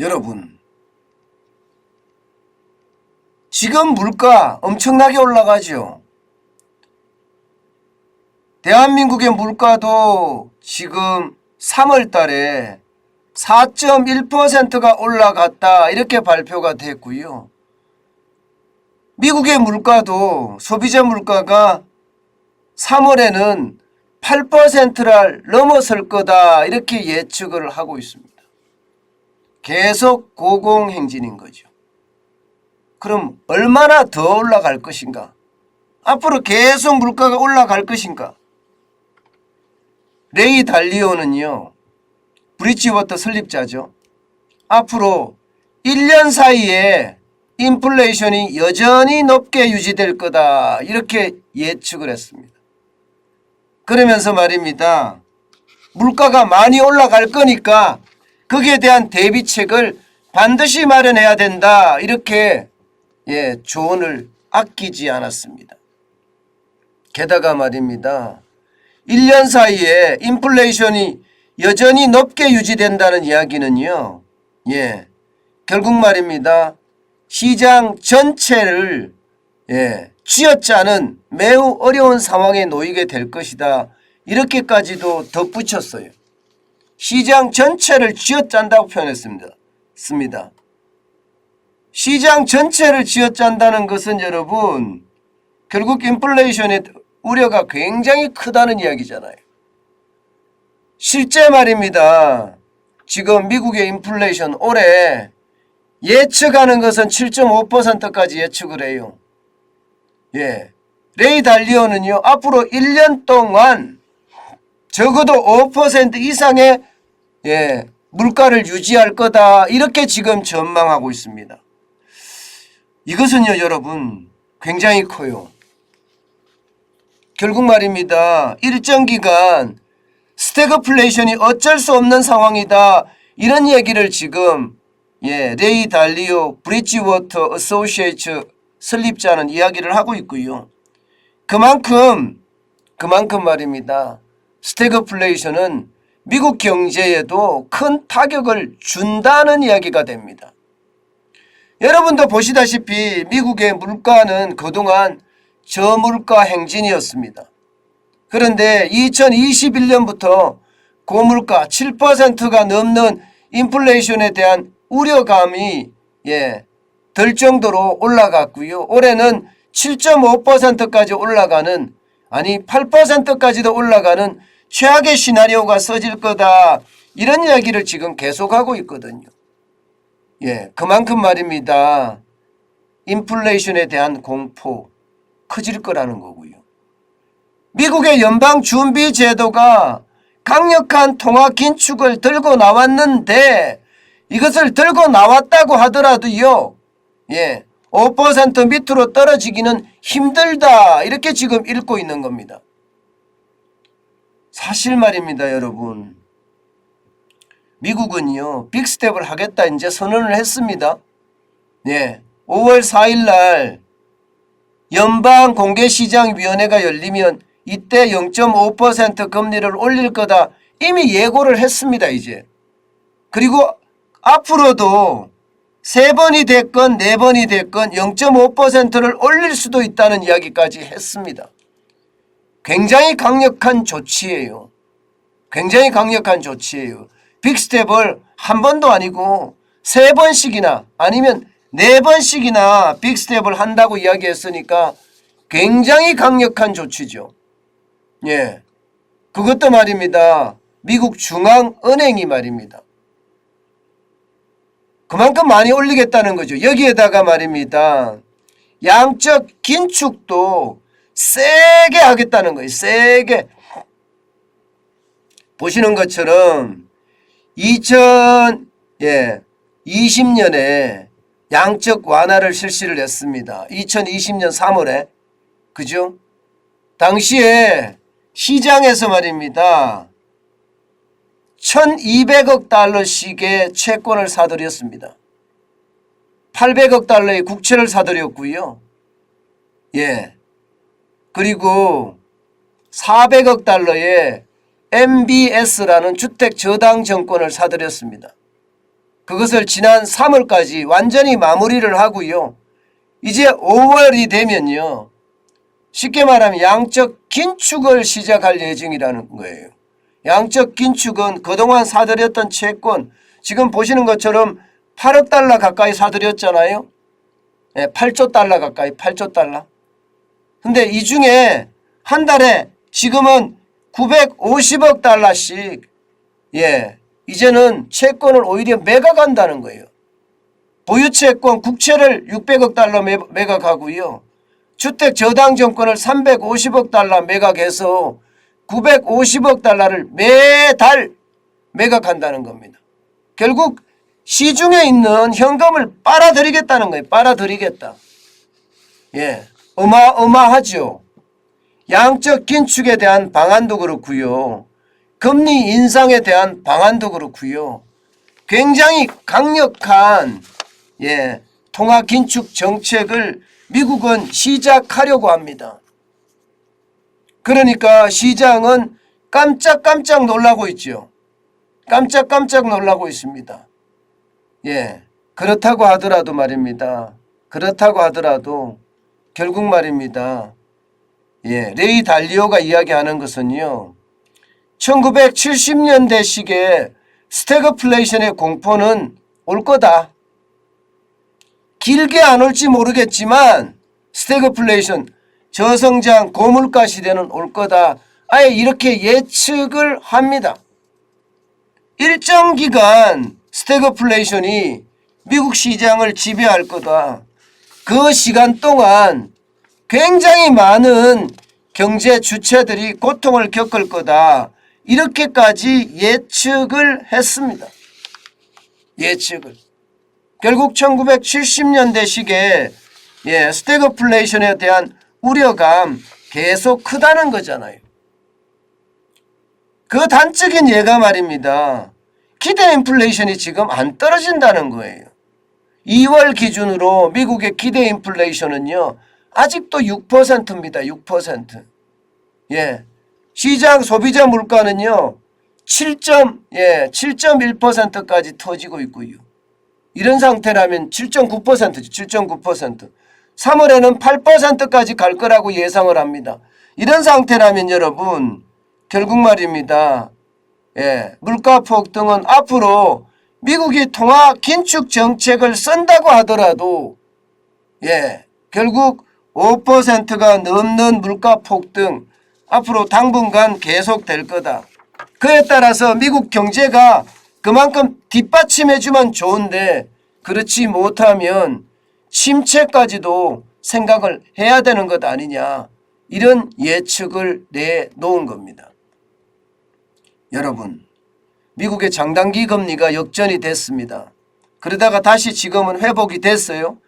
여러분, 지금 물가 엄청나게 올라가죠. 대한민국의 물가도 지금 3월 달에 4.1%가 올라갔다 이렇게 발표가 됐고요. 미국의 물가도 소비자 물가가 3월에는 8%를 넘어설 거다 이렇게 예측을 하고 있습니다. 계속 고공행진인 거죠. 그럼 얼마나 더 올라갈 것인가? 앞으로 계속 물가가 올라갈 것인가? 레이 달리오는요, 브리지워터 설립자죠. 앞으로 1년 사이에 인플레이션이 여전히 높게 유지될 거다 이렇게 예측을 했습니다. 그러면서 말입니다. 물가가 많이 올라갈 거니까 거기에 대한 대비책을 반드시 마련해야 된다 이렇게 조언을 아끼지 않았습니다. 게다가 말입니다. 1년 사이에 인플레이션이 여전히 높게 유지된다는 이야기는요. 결국 말입니다. 시장 전체를 쥐어짜는 매우 어려운 상황에 놓이게 될 것이다. 이렇게까지도 덧붙였어요. 시장 전체를 쥐어짠다고 표현했습니다. 시장 전체를 쥐어짠다는 것은 여러분 결국 인플레이션의 우려가 굉장히 크다는 이야기잖아요. 실제 말입니다. 지금 미국의 인플레이션 올해 예측하는 것은 7.5%까지 예측을 해요. 레이 달리오는요. 앞으로 1년 동안 적어도 5% 이상의 물가를 유지할 거다. 이렇게 지금 전망하고 있습니다. 이것은요. 여러분 굉장히 커요. 결국 말입니다. 일정 기간 스태그플레이션이 어쩔 수 없는 상황이다. 이런 얘기를 지금 레이 달리오 브리지워터 어소시에이츠 설립자는 이야기를 하고 있고요. 그만큼 말입니다. 스태그플레이션은 미국 경제에도 큰 타격을 준다는 이야기가 됩니다. 여러분도 보시다시피 미국의 물가는 그동안 저물가 행진이었습니다. 그런데 2021년부터 고물가 7%가 넘는 인플레이션에 대한 우려감이 들 정도로 올라갔고요. 올해는 7.5%까지 올라가는 8%까지도 올라가는 최악의 시나리오가 써질 거다. 이런 이야기를 지금 계속하고 있거든요. 그만큼 말입니다. 인플레이션에 대한 공포 커질 거라는 거고요. 미국의 연방준비제도가 강력한 통화 긴축을 들고 나왔는데 이것을 들고 나왔다고 하더라도요. 5% 밑으로 떨어지기는 힘들다. 이렇게 지금 읽고 있는 겁니다. 사실 말입니다, 여러분. 미국은요. 빅스텝을 하겠다 이제 선언을 했습니다. 5월 4일 날 연방공개시장위원회가 열리면 이때 0.5% 금리를 올릴 거다. 이미 예고를 했습니다. 이제. 그리고 앞으로도 3번이 됐건 4번이 됐건 0.5%를 올릴 수도 있다는 이야기까지 했습니다. 굉장히 강력한 조치예요. 굉장히 강력한 조치예요. 빅스텝을 한 번도 아니고 3번씩이나 아니면 4번씩이나 빅스텝을 한다고 이야기했으니까 굉장히 강력한 조치죠. 그것도 말입니다. 미국 중앙은행이 말입니다. 그만큼 많이 올리겠다는 거죠. 여기에다가 말입니다. 양적 긴축도 세게 하겠다는 거예요. 세게. 보시는 것처럼 2020년에 양적 완화를 실시를 했습니다. 2020년 3월에. 그죠? 당시에 시장에서 말입니다. 1200억 달러씩의 채권을 사들였습니다. 800억 달러의 국채를 사들였고요. 그리고 400억 달러의 MBS라는 주택저당증권을 사들였습니다. 그것을 지난 3월까지 완전히 마무리를 하고요. 이제 5월이 되면요. 쉽게 말하면 양적 긴축을 시작할 예정이라는 거예요. 양적 긴축은 그동안 사들였던 채권, 지금 보시는 것처럼 8억 달러 가까이 사들였잖아요. 8조 달러 가까이, 8조 달러. 근데 이 중에 한 달에 지금은 950억 달러씩, 이제는 채권을 오히려 매각한다는 거예요. 보유채권 국채를 600억 달러 매각하고요. 주택저당증권을 350억 달러 매각해서 950억 달러를 매달 매각한다는 겁니다. 결국 시중에 있는 현금을 빨아들이겠다는 거예요. 빨아들이겠다. 어마어마하죠. 양적 긴축에 대한 방안도 그렇고요. 금리 인상에 대한 방안도 그렇고요. 굉장히 강력한 통화 긴축 정책을 미국은 시작하려고 합니다. 그러니까 시장은 깜짝깜짝 놀라고 있죠. 깜짝깜짝 놀라고 있습니다. 그렇다고 하더라도 말입니다. 그렇다고 하더라도 결국 말입니다. 레이 달리오가 이야기하는 것은요. 1970년대식의 스태그플레이션의 공포는 올 거다. 길게 안 올지 모르겠지만 스태그플레이션, 저성장 고물가 시대는 올 거다. 아예 이렇게 예측을 합니다. 일정 기간 스태그플레이션이 미국 시장을 지배할 거다. 그 시간 동안 굉장히 많은 경제 주체들이 고통을 겪을 거다. 이렇게까지 예측을 했습니다. 예측을. 결국 1970년대식의 스태그플레이션에 대한 우려감 계속 크다는 거잖아요. 그 단적인 예가 말입니다. 기대 인플레이션이 지금 안 떨어진다는 거예요. 2월 기준으로 미국의 기대 인플레이션은요. 아직도 6%입니다. 6%. 시장 소비자 물가는요. 7.1%까지 터지고 있고요. 이런 상태라면 7.9%죠. 7.9%. 3월에는 8%까지 갈 거라고 예상을 합니다. 이런 상태라면 여러분 결국 말입니다. 물가 폭등은 앞으로 미국이 통화 긴축 정책을 쓴다고 하더라도 결국 5%가 넘는 물가 폭등 앞으로 당분간 계속될 거다. 그에 따라서 미국 경제가 그만큼 뒷받침해주면 좋은데 그렇지 못하면 침체까지도 생각을 해야 되는 것 아니냐. 이런 예측을 내놓은 겁니다. 여러분, 미국의 장단기 금리가 역전이 됐습니다. 그러다가 다시 지금은 회복이 됐어요.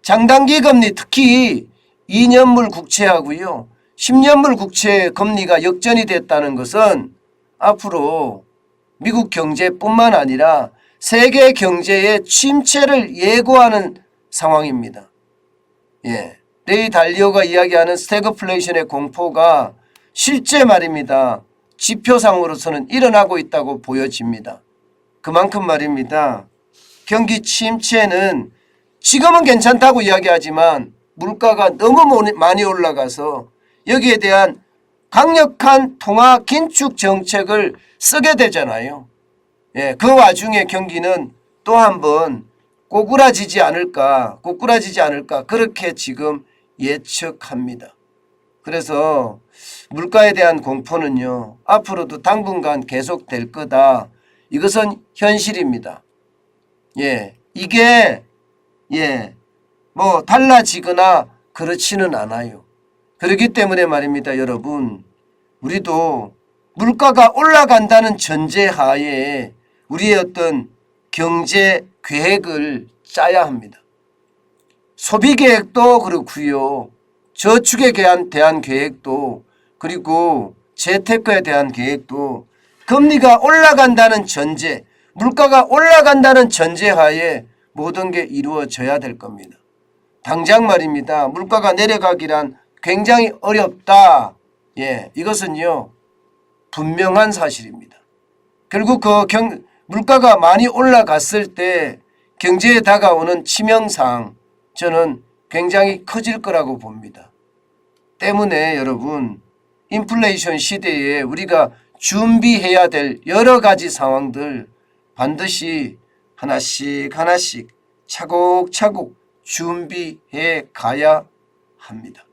장단기 금리 특히 2년물 국채하고요. 10년물 국채 금리가 역전이 됐다는 것은 앞으로 미국 경제뿐만 아니라 세계 경제의 침체를 예고하는 상황입니다. 레이 달리오가 이야기하는 스태그플레이션의 공포가 실제 말입니다. 지표상으로서는 일어나고 있다고 보여집니다. 그만큼 말입니다. 경기 침체는 지금은 괜찮다고 이야기하지만 물가가 너무 많이 올라가서 여기에 대한 강력한 통화 긴축 정책을 쓰게 되잖아요. 그 와중에 경기는 또 한번 꼬꾸라지지 않을까 그렇게 지금 예측합니다. 그래서 물가에 대한 공포는요. 앞으로도 당분간 계속될 거다. 이것은 현실입니다. 이게 뭐 달라지거나 그렇지는 않아요. 그렇기 때문에 말입니다. 여러분 우리도 물가가 올라간다는 전제하에 우리의 어떤 경제 계획을 짜야 합니다. 소비 계획도 그렇고요. 저축에 대한 계획도 그리고 재테크에 대한 계획도 금리가 올라간다는 전제, 물가가 올라간다는 전제하에 모든 게 이루어져야 될 겁니다. 당장 말입니다. 물가가 내려가기란 굉장히 어렵다. 이것은요 분명한 사실입니다. 결국 물가가 많이 올라갔을 때 경제에 다가오는 치명상 저는 굉장히 커질 거라고 봅니다. 때문에 여러분 인플레이션 시대에 우리가 준비해야 될 여러 가지 상황들 반드시 하나씩 하나씩 차곡차곡 준비해 가야 합니다.